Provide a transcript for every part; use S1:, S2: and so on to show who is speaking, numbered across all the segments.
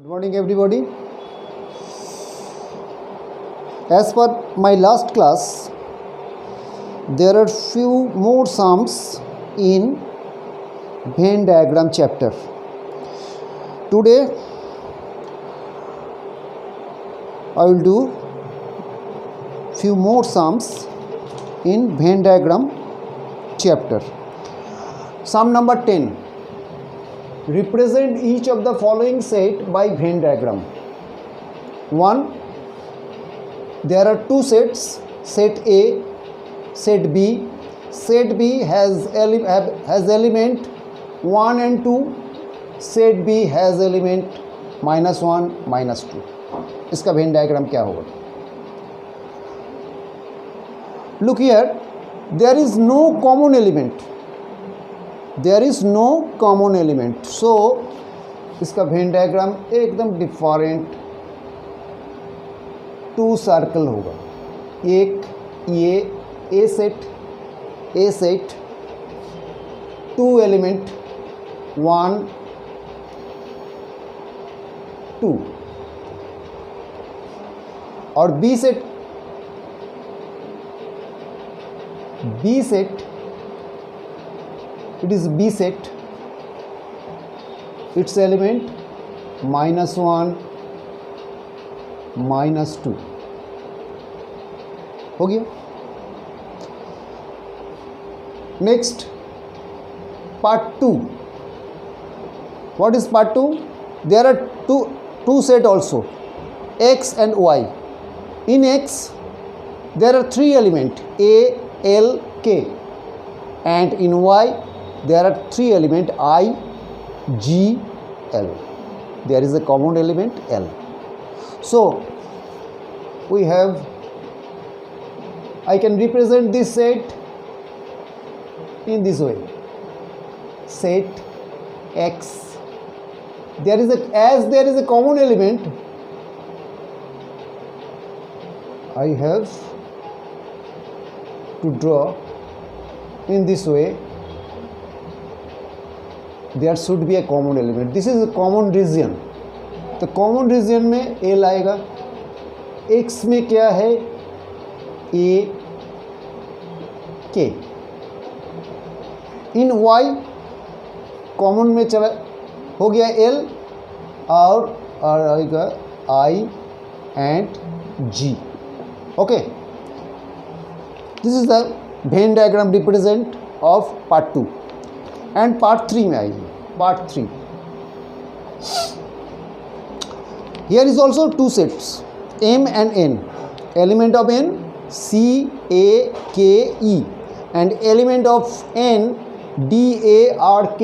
S1: Good morning, everybody. As per my last class, there are few more sums in Venn diagram chapter. Today, I will do few more sums in Venn diagram chapter. Sum number 10. Represent each of the following set by Venn diagram. 1. There are two sets, set A, set B. Set B has element 1 and 2. Set B has element -1, -2. इसका Venn diagram क्या होगा? Look here, there is no common element. There is no common element. So इसका Venn diagram एकदम different to circle होगा. एक ये ए set to element 1 2 और B set it is B set, its element -1 -2 हो गया. Next, part 2. What is part 2? There are two set also, X and Y. In X there are three element A, L, K, and in Y there are three element I, G, L. There is a common element L. So I can represent this set in this way. Set X. As there is a common element, I have to draw in this way. There should be a common element. This is a common region. तो common region में L आएगा. X में क्या है? A, K. In Y common में चला हो गया L और आएगा I and G. Okay. This is the Venn diagram represent of part 2. And part 3 में आइए. Part 3. Here is also two sets, M and N. Element of N, C, A, K, E, and element of N, D, A, R, K.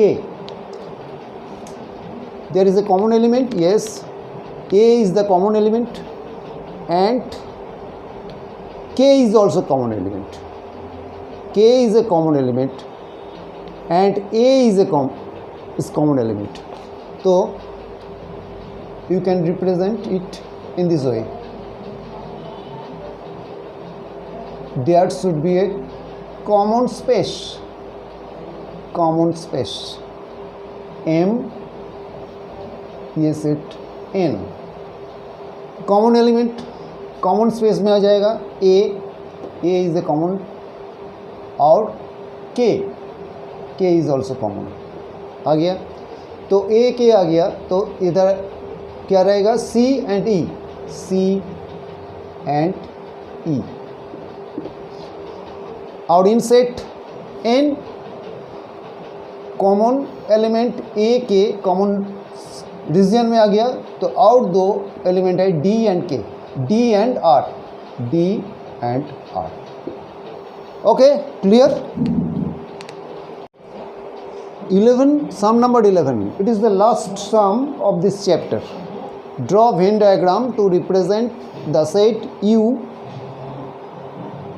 S1: There is a common element. Yes, A is the common element, and K is also common element. K is a common element, and A is common element. So you can represent it in this way. There should be a common space. M, ये set N. Common element common space में आ जाएगा. A is a common और K is also common आ गया. तो A K आ गया तो इधर क्या रहेगा? C and E. और इन set N common element A के कॉमन रीजन में आ गया. तो और दो एलिमेंट है D and K, D and R. Okay, clear. 11, sum number 11. It is the last sum of this chapter. Draw Venn diagram to represent the set U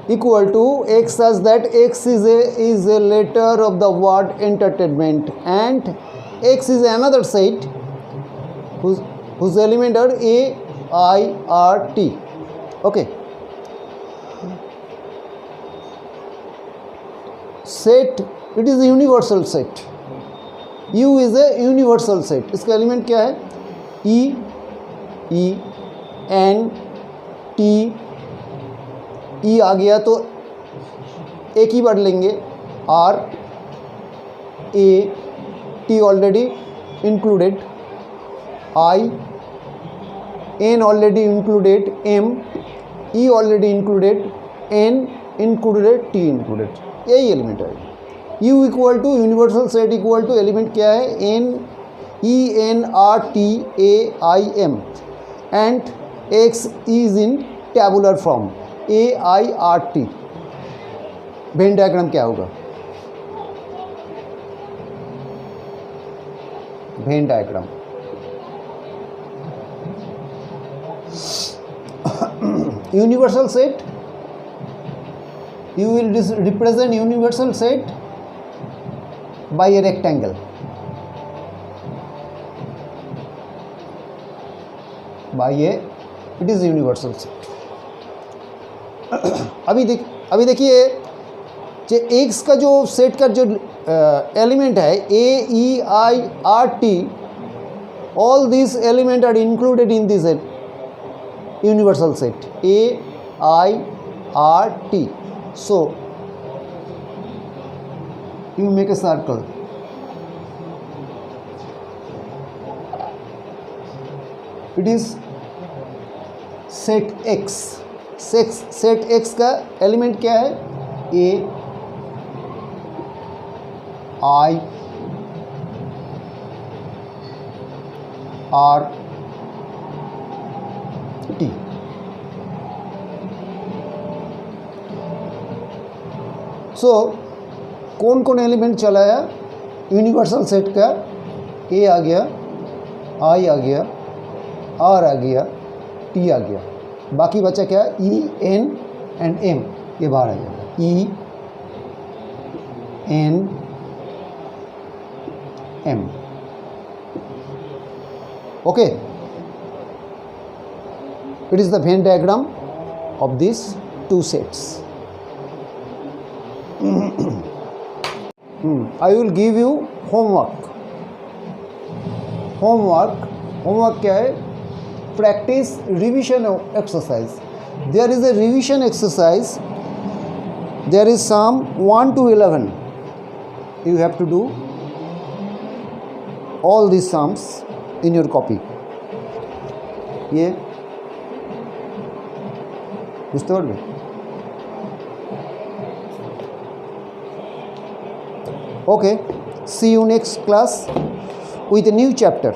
S1: equal to X such that X is a letter of the word entertainment, and X is another set whose element are A, I, R, T. Okay. Set, it is a universal set. U is a universal set. इसका element क्या है? E, E, N, T, E आ गया तो एक ही word लेंगे, R, A, T already included, I, N already included, M, E already included, N included, T included, यही एलिमेंट है। U equal to universal set equal to element क्या है, N, E N R T A I M, and X is in tabular form, A I R T. Venn diagram क्या होगा, Venn diagram universal set, you will represent universal set by a rectangle, by a, it is universal set। अभी देखिए जो x का जो set का जो element है A E I R T, all this element are included in this universal set A I R T. So you make a circle, it is set X, set X का element क्या है, A I R T। सो कौन कौन element चला है universal set का, ए आ गया, आई आ गया, आर आ गया, टी आ गया, बाकी बचा क्या, ई एन एंड एम, ये बाहर आ जाएगा, E N M. Okay, it is the Venn diagram of these two sets। I will give you homework। homework क्या है, practice revision exercise। there is a revision exercise, there is sum 1 to 11, you have to do all these sums in your copy। ये বুঝতে পারবে। Okay, see you next class with a new chapter।